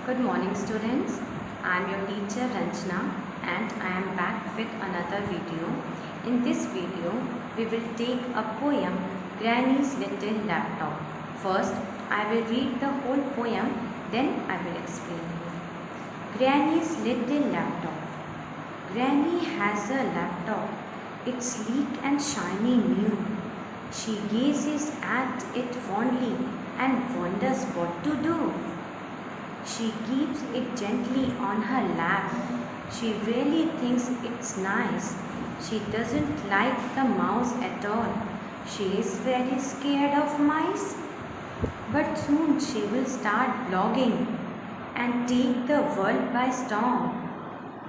Good morning, students. I am your teacher Ranjana and I am back with another video. In this video, we will take a poem, Granny's Little Laptop. First, I will read the whole poem, then I will explain. Granny's Little Laptop. Granny has a laptop. It's sleek and shiny new. She gazes at it fondly and wonders what to do. She keeps it gently on her lap. She really thinks it's nice. She doesn't like the mouse at all. She is very scared of mice. But soon she will start blogging and take the world by storm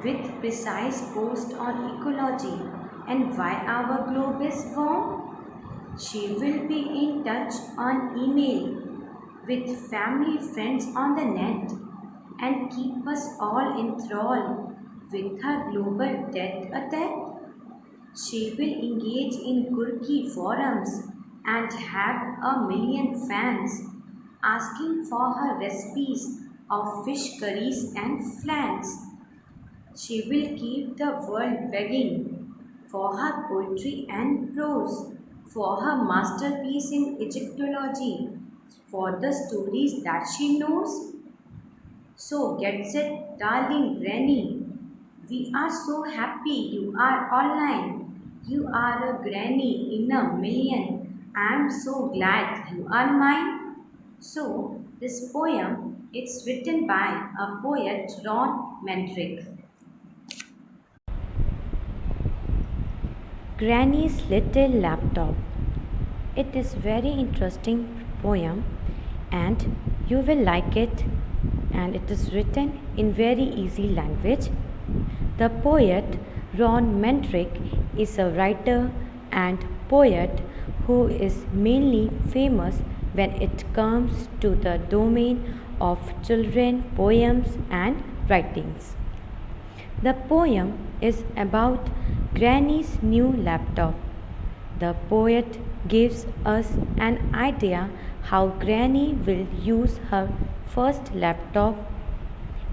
with precise posts on ecology and why our globe is warm. She will be in touch on email with family friends on the net and keep us all enthralled with her global tete a tete. She will engage in quirky forums and have a million fans asking for her recipes of fish curries and flans. She will keep the world begging for her poetry and prose, for her masterpiece in Egyptology, for the stories that she knows. So get set, darling Granny. We are so happy you are online. You are a granny in a million. I am so glad you are mine. So this poem is written by a poet Ron Mentrick. Granny's Little Laptop. It is very interesting poem and you will like it, and it is written in very easy language. The poet Ron Mentrick is a writer and poet who is mainly famous when it comes to the domain of children poems and writings. The poem is about Granny's new laptop. The poet gives us an idea how Granny will use her first laptop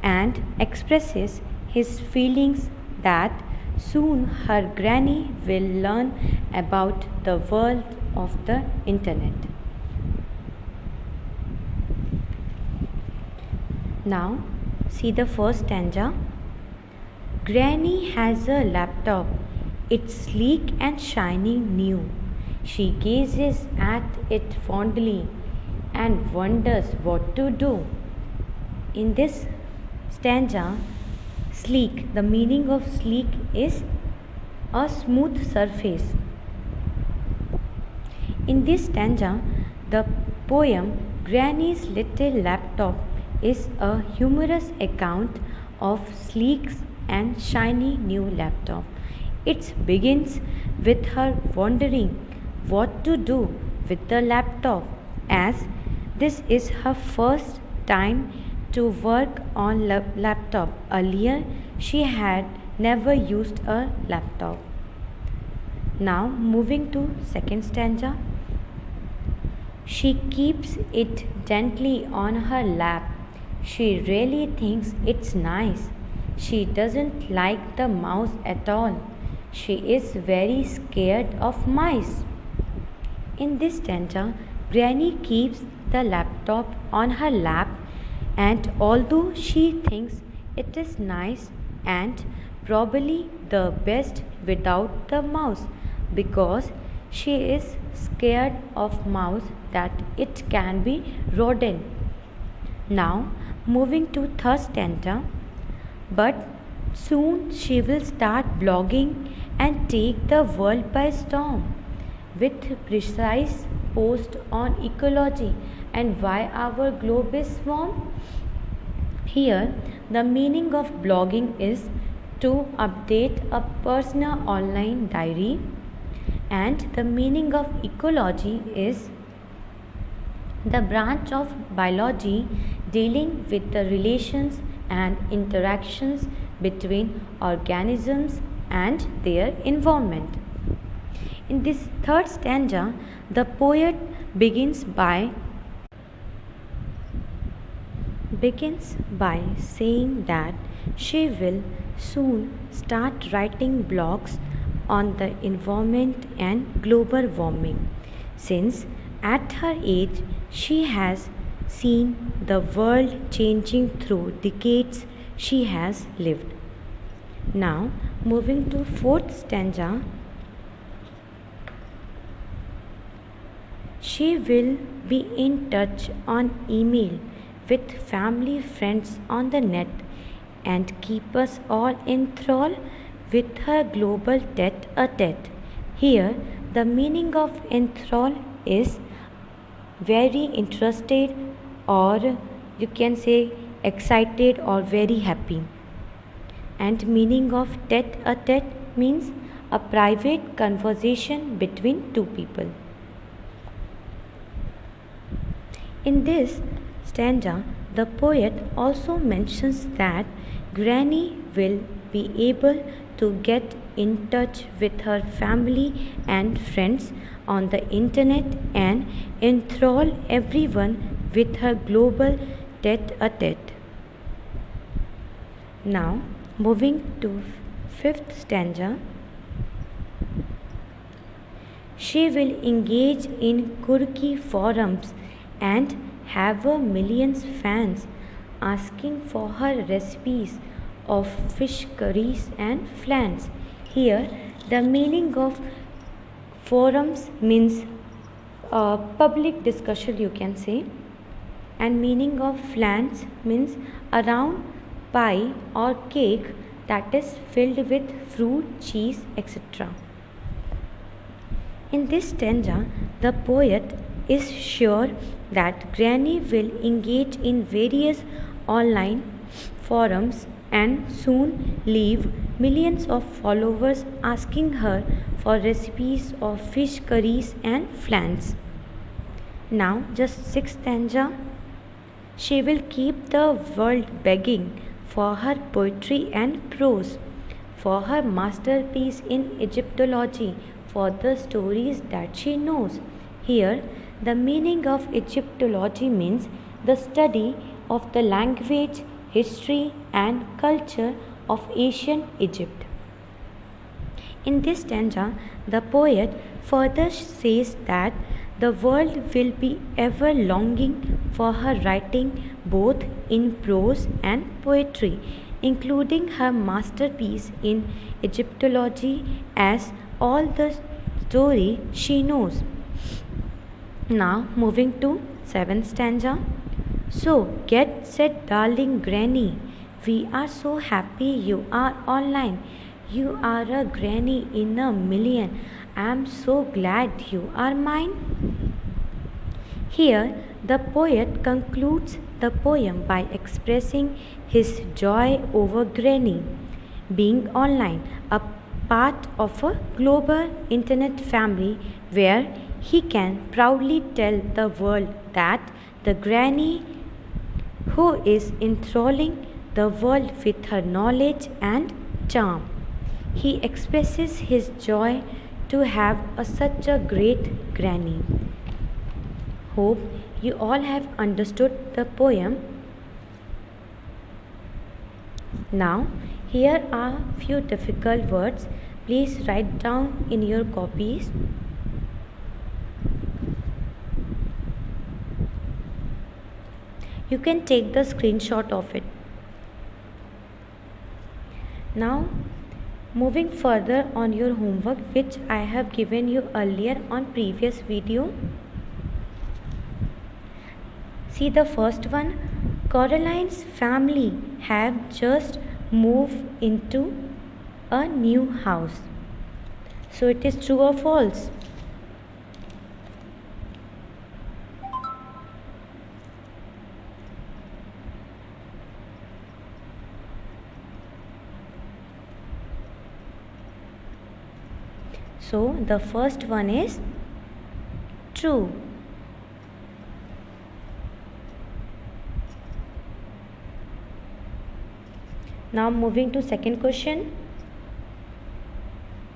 and expresses his feelings that soon her granny will learn about the world of the internet. Now, see the first stanza. Granny has a laptop. It's sleek and shining new. She gazes at it fondly and wonders what to do. In this stanza, sleek, the meaning of sleek is a smooth surface. In this stanza, the poem Granny's Little Laptop is a humorous account of sleek and shiny new laptop. It begins with her wondering what to do with the laptop, as this is her first time to work on laptop. Earlier she had never used a laptop. Now moving to second stanza. She keeps it gently on her lap. She really thinks it's nice. She doesn't like the mouse at all. She is very scared of mice. In this stanza, Granny keeps the laptop on her lap, and although she thinks it is nice and probably the best without the mouse, because she is scared of mouse that it can be rodent. Now moving to third stanza. But soon she will start blogging and take the world by storm with precise posts on ecology and why our globe is warm. Here, the meaning of blogging is to update a personal online diary, and the meaning of ecology is the branch of biology dealing with the relations and interactions between organisms and their environment. In this third stanza, the poet begins by begins by saying that she will soon start writing blogs on the environment and global warming, since at her age she has seen the world changing through decades she has lived. Now, moving to fourth stanza, she will be in touch on email with family friends on the net and keep us all enthralled with her global tete a tete. Here, the meaning of enthrall is very interested, or you can say excited or very happy. And meaning of tete a tete means a private conversation between two people. In this stanza, the poet also mentions that Granny will be able to get in touch with her family and friends on the internet and enthrall everyone with her global tete a tete. Now, moving to fifth stanza, she will engage in quirky forums and have a millions fans asking for her recipes of fish curries and flans. Here, the meaning of forums means public discussion, you can say, and meaning of flans means a round pie or cake that is filled with fruit, cheese, etc. In this stanza, the poet is sure that Granny will engage in various online forums and soon leave millions of followers asking her for recipes of fish curries and flans. Now, just sixth stanza, she will keep the world begging for her poetry and prose, for her masterpiece in Egyptology, for the stories that she knows. Here, the meaning of Egyptology means the study of the language, history, and culture of ancient Egypt. In this stanza, the poet further says that the world will be ever longing for her writing both in prose and poetry, including her masterpiece in Egyptology as all the story she knows. Now, moving to seventh stanza. So, get set, darling Granny. We are so happy you are online. You are a granny in a million. I am so glad you are mine. Here, the poet concludes the poem by expressing his joy over Granny being online, a part of a global internet family where he can proudly tell the world that the Granny who is enthralling the world with her knowledge and charm. He expresses his joy to have such a great granny. Hope you all have understood the poem. Now, here are few difficult words. Please write down in your copies. You can take the screenshot of it. Now, moving further on your homework, which I have given you earlier on previous video. See the first one. Coraline's family have just moved into a new house. So it is true or false? So the first one is true. Now moving to second question.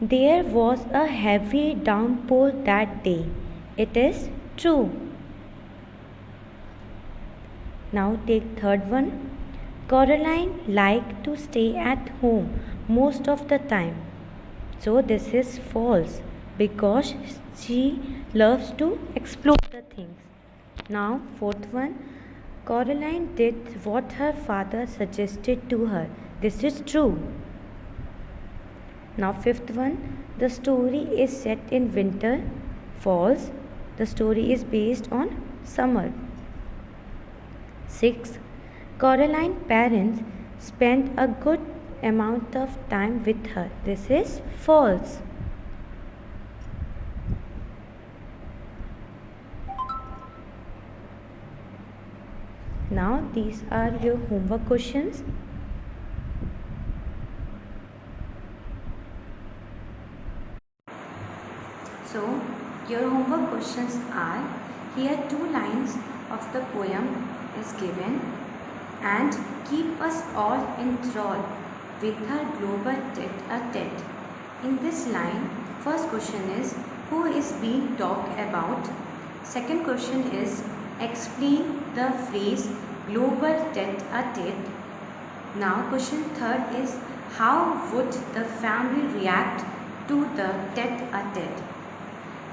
There was a heavy downpour that day. It is true. Now take third one. Coraline liked to stay at home most of the time. So this is false because she loves to explore the things. Now fourth one. Coraline did what her father suggested to her. This is true. Now fifth one. The story is set in winter. False. The story is based on summer. Sixth. Coraline's parents spent a good amount of time with her. This is false. Now these are your homework questions. So your homework questions are, here 2 lines of the poem is given, and keep us all enthralled with her global tete-a-tete. In this line, first question is, who is being talked about? Second question is, explain the phrase global tete-a-tete. Now question third is, how would the family react to the tete-a-tete?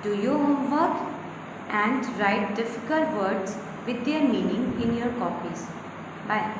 Do your homework and write difficult words with their meaning in your copies. Bye.